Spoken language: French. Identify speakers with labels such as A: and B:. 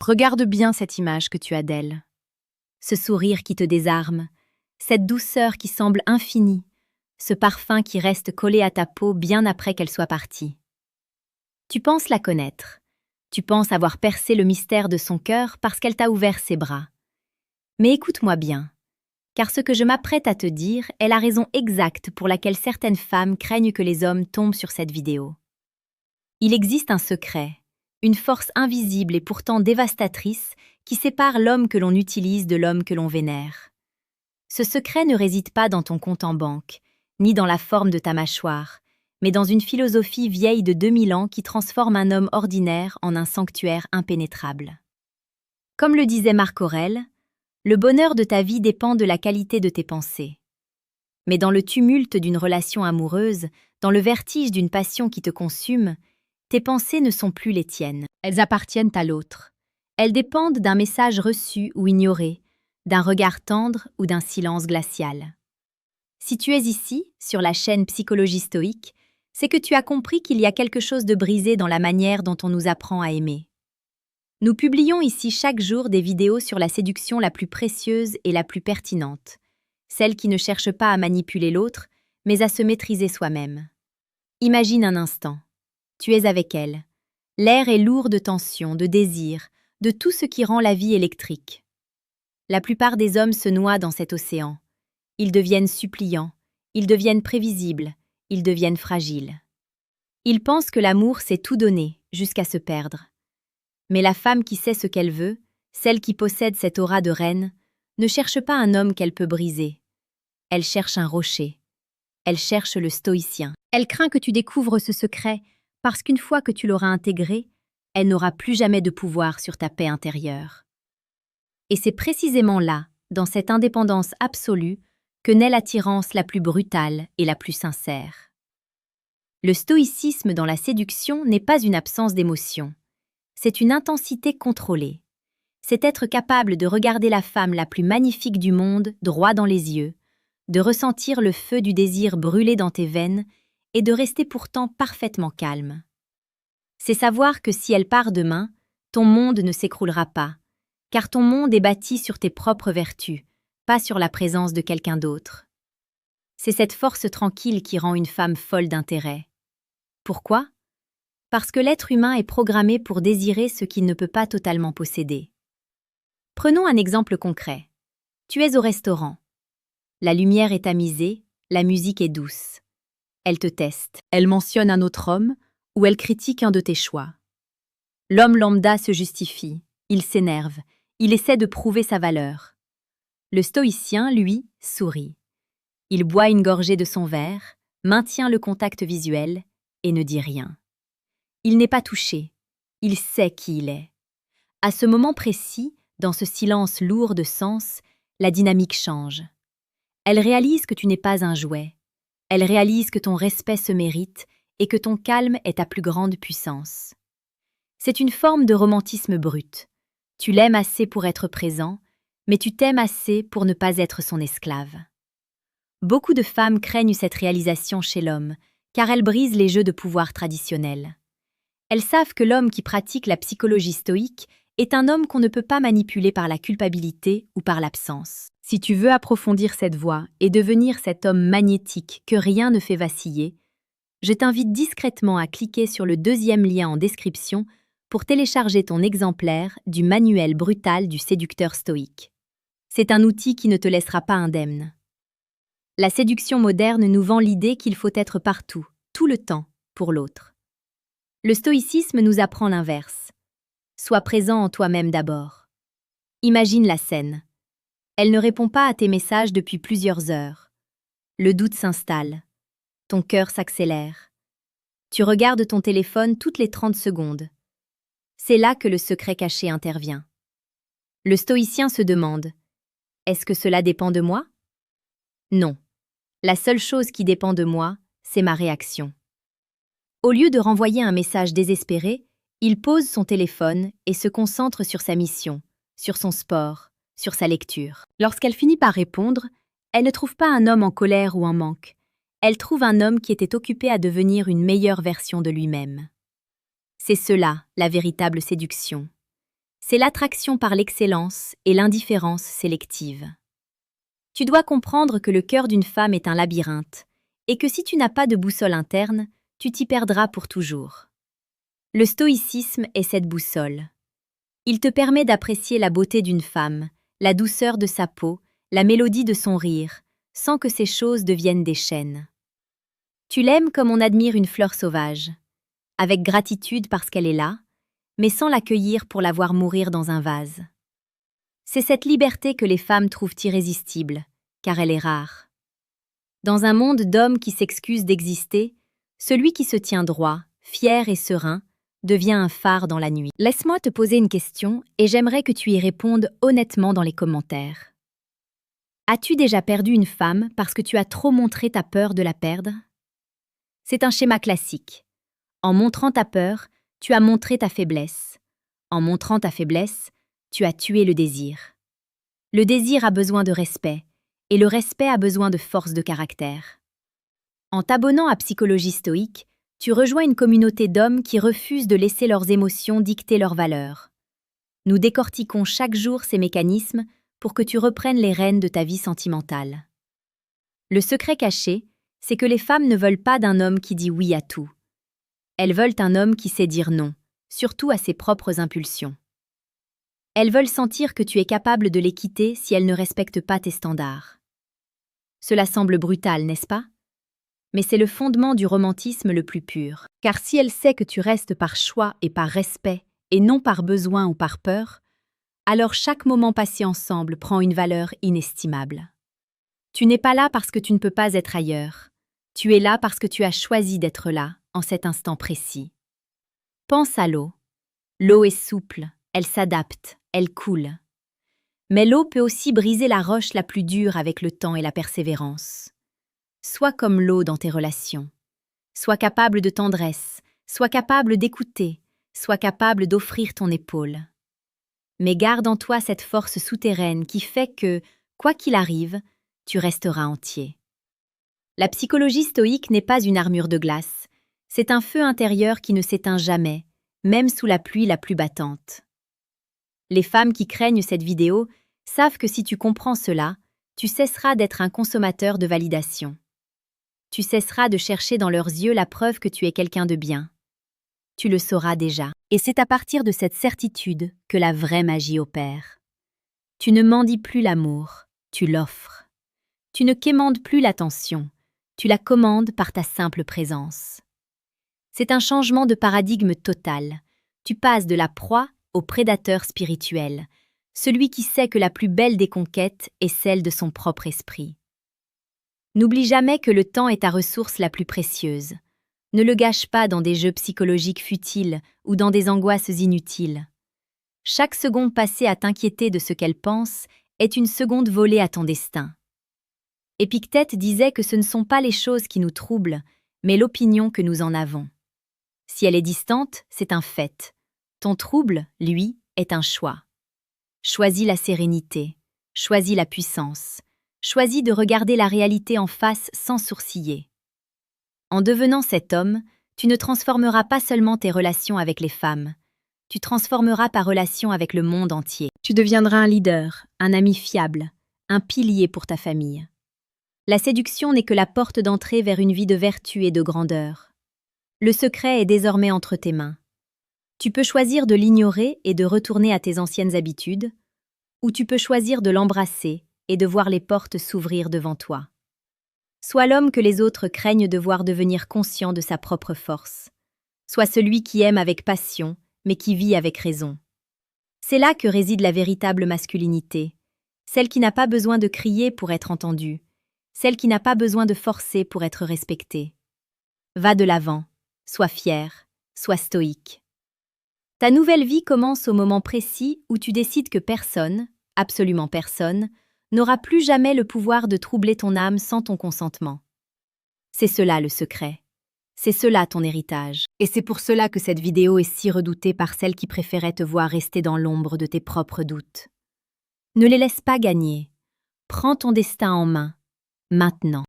A: Regarde bien cette image que tu as d'elle. Ce sourire qui te désarme, cette douceur qui semble infinie, ce parfum qui reste collé à ta peau bien après qu'elle soit partie. Tu penses la connaître. Tu penses avoir percé le mystère de son cœur parce qu'elle t'a ouvert ses bras. Mais écoute-moi bien, car ce que je m'apprête à te dire est la raison exacte pour laquelle certaines femmes craignent que les hommes tombent sur cette vidéo. Il existe un secret, une force invisible et pourtant dévastatrice qui sépare l'homme que l'on utilise de l'homme que l'on vénère. Ce secret ne réside pas dans ton compte en banque, ni dans la forme de ta mâchoire, mais dans une philosophie vieille de 2000 ans qui transforme un homme ordinaire en un sanctuaire impénétrable. Comme le disait Marc Aurèle, le bonheur de ta vie dépend de la qualité de tes pensées. Mais dans le tumulte d'une relation amoureuse, dans le vertige d'une passion qui te consume, tes pensées ne sont plus les tiennes. Elles appartiennent à l'autre. Elles dépendent d'un message reçu ou ignoré, d'un regard tendre ou d'un silence glacial. Si tu es ici, sur la chaîne Psychologie Stoïque, c'est que tu as compris qu'il y a quelque chose de brisé dans la manière dont on nous apprend à aimer. Nous publions ici chaque jour des vidéos sur la séduction la plus précieuse et la plus pertinente, celle qui ne cherche pas à manipuler l'autre, mais à se maîtriser soi-même. Imagine un instant. Tu es avec elle. L'air est lourd de tension, de désir, de tout ce qui rend la vie électrique. La plupart des hommes se noient dans cet océan. Ils deviennent suppliants, ils deviennent prévisibles, ils deviennent fragiles. Ils pensent que l'amour, c'est tout donner, jusqu'à se perdre. Mais la femme qui sait ce qu'elle veut, celle qui possède cette aura de reine, ne cherche pas un homme qu'elle peut briser. Elle cherche un rocher. Elle cherche le stoïcien. Elle craint que tu découvres ce secret, parce qu'une fois que tu l'auras intégré, elle n'aura plus jamais de pouvoir sur ta paix intérieure. Et c'est précisément là, dans cette indépendance absolue, que naît l'attirance la plus brutale et la plus sincère. Le stoïcisme dans la séduction n'est pas une absence d'émotion. C'est une intensité contrôlée. C'est être capable de regarder la femme la plus magnifique du monde droit dans les yeux, de ressentir le feu du désir brûler dans tes veines et de rester pourtant parfaitement calme. C'est savoir que si elle part demain, ton monde ne s'écroulera pas, car ton monde est bâti sur tes propres vertus, pas sur la présence de quelqu'un d'autre. C'est cette force tranquille qui rend une femme folle d'intérêt. Pourquoi ? Parce que l'être humain est programmé pour désirer ce qu'il ne peut pas totalement posséder. Prenons un exemple concret. Tu es au restaurant. La lumière est tamisée, la musique est douce. Elle te teste, elle mentionne un autre homme ou elle critique un de tes choix. L'homme lambda se justifie, il s'énerve, il essaie de prouver sa valeur. Le stoïcien, lui, sourit. Il boit une gorgée de son verre, maintient le contact visuel et ne dit rien. Il n'est pas touché, il sait qui il est. À ce moment précis, dans ce silence lourd de sens, la dynamique change. Elle réalise que tu n'es pas un jouet. Elle réalise que ton respect se mérite et que ton calme est ta plus grande puissance. C'est une forme de romantisme brut. Tu l'aimes assez pour être présent, mais tu t'aimes assez pour ne pas être son esclave. Beaucoup de femmes craignent cette réalisation chez l'homme, car elle brise les jeux de pouvoir traditionnels. Elles savent que l'homme qui pratique la psychologie stoïque est un homme qu'on ne peut pas manipuler par la culpabilité ou par l'absence. Si tu veux approfondir cette voie et devenir cet homme magnétique que rien ne fait vaciller, je t'invite discrètement à cliquer sur le deuxième lien en description pour télécharger ton exemplaire du manuel brutal du séducteur stoïque. C'est un outil qui ne te laissera pas indemne. La séduction moderne nous vend l'idée qu'il faut être partout, tout le temps, pour l'autre. Le stoïcisme nous apprend l'inverse. Sois présent en toi-même d'abord. Imagine la scène. Elle ne répond pas à tes messages depuis plusieurs heures. Le doute s'installe. Ton cœur s'accélère. Tu regardes ton téléphone toutes les 30 secondes. C'est là que le secret caché intervient. Le stoïcien se demande « Est-ce que cela dépend de moi ?» Non. La seule chose qui dépend de moi, c'est ma réaction. Au lieu de renvoyer un message désespéré, il pose son téléphone et se concentre sur sa mission, sur son sport, sur sa lecture. Lorsqu'elle finit par répondre, elle ne trouve pas un homme en colère ou en manque. Elle trouve un homme qui était occupé à devenir une meilleure version de lui-même. C'est cela, la véritable séduction. C'est l'attraction par l'excellence et l'indifférence sélective. Tu dois comprendre que le cœur d'une femme est un labyrinthe, et que si tu n'as pas de boussole interne, tu t'y perdras pour toujours. Le stoïcisme est cette boussole. Il te permet d'apprécier la beauté d'une femme, la douceur de sa peau, la mélodie de son rire, sans que ces choses deviennent des chaînes. Tu l'aimes comme on admire une fleur sauvage, avec gratitude parce qu'elle est là, mais sans l'accueillir pour la voir mourir dans un vase. C'est cette liberté que les femmes trouvent irrésistible, car elle est rare. Dans un monde d'hommes qui s'excusent d'exister, celui qui se tient droit, fier et serein, devient un phare dans la nuit. Laisse-moi te poser une question et j'aimerais que tu y répondes honnêtement dans les commentaires. As-tu déjà perdu une femme parce que tu as trop montré ta peur de la perdre? C'est un schéma classique. En montrant ta peur, tu as montré ta faiblesse. En montrant ta faiblesse, tu as tué le désir. Le désir a besoin de respect, et le respect a besoin de force de caractère. En t'abonnant à Psychologie Stoïque, tu rejoins une communauté d'hommes qui refusent de laisser leurs émotions dicter leurs valeurs. Nous décortiquons chaque jour ces mécanismes pour que tu reprennes les rênes de ta vie sentimentale. Le secret caché, c'est que les femmes ne veulent pas d'un homme qui dit oui à tout. Elles veulent un homme qui sait dire non, surtout à ses propres impulsions. Elles veulent sentir que tu es capable de les quitter si elles ne respectent pas tes standards. Cela semble brutal, n'est-ce pas? Mais c'est le fondement du romantisme le plus pur. Car si elle sait que tu restes par choix et par respect, et non par besoin ou par peur, alors chaque moment passé ensemble prend une valeur inestimable. Tu n'es pas là parce que tu ne peux pas être ailleurs. Tu es là parce que tu as choisi d'être là, en cet instant précis. Pense à l'eau. L'eau est souple, elle s'adapte, elle coule. Mais l'eau peut aussi briser la roche la plus dure avec le temps et la persévérance. Sois comme l'eau dans tes relations. Sois capable de tendresse, sois capable d'écouter, sois capable d'offrir ton épaule. Mais garde en toi cette force souterraine qui fait que, quoi qu'il arrive, tu resteras entier. La psychologie stoïque n'est pas une armure de glace, c'est un feu intérieur qui ne s'éteint jamais, même sous la pluie la plus battante. Les femmes qui craignent cette vidéo savent que si tu comprends cela, tu cesseras d'être un consommateur de validation. Tu cesseras de chercher dans leurs yeux la preuve que tu es quelqu'un de bien. Tu le sauras déjà. Et c'est à partir de cette certitude que la vraie magie opère. Tu ne mendis plus l'amour, tu l'offres. Tu ne quémandes plus l'attention, tu la commandes par ta simple présence. C'est un changement de paradigme total. Tu passes de la proie au prédateur spirituel, celui qui sait que la plus belle des conquêtes est celle de son propre esprit. N'oublie jamais que le temps est ta ressource la plus précieuse. Ne le gâche pas dans des jeux psychologiques futiles ou dans des angoisses inutiles. Chaque seconde passée à t'inquiéter de ce qu'elle pense est une seconde volée à ton destin. Épictète disait que ce ne sont pas les choses qui nous troublent, mais l'opinion que nous en avons. Si elle est distante, c'est un fait. Ton trouble, lui, est un choix. Choisis la sérénité, choisis la puissance, choisis de regarder la réalité en face sans sourciller. En devenant cet homme, tu ne transformeras pas seulement tes relations avec les femmes, tu transformeras ta relation avec le monde entier. Tu deviendras un leader, un ami fiable, un pilier pour ta famille. La séduction n'est que la porte d'entrée vers une vie de vertu et de grandeur. Le secret est désormais entre tes mains. Tu peux choisir de l'ignorer et de retourner à tes anciennes habitudes, ou tu peux choisir de l'embrasser et de voir les portes s'ouvrir devant toi. Sois l'homme que les autres craignent de voir devenir conscient de sa propre force. Sois celui qui aime avec passion, mais qui vit avec raison. C'est là que réside la véritable masculinité, celle qui n'a pas besoin de crier pour être entendue, celle qui n'a pas besoin de forcer pour être respectée. Va de l'avant, sois fier, sois stoïque. Ta nouvelle vie commence au moment précis où tu décides que personne, absolument personne, n'aura plus jamais le pouvoir de troubler ton âme sans ton consentement. C'est cela le secret. C'est cela ton héritage. Et c'est pour cela que cette vidéo est si redoutée par celles qui préféraient te voir rester dans l'ombre de tes propres doutes. Ne les laisse pas gagner. Prends ton destin en main, maintenant.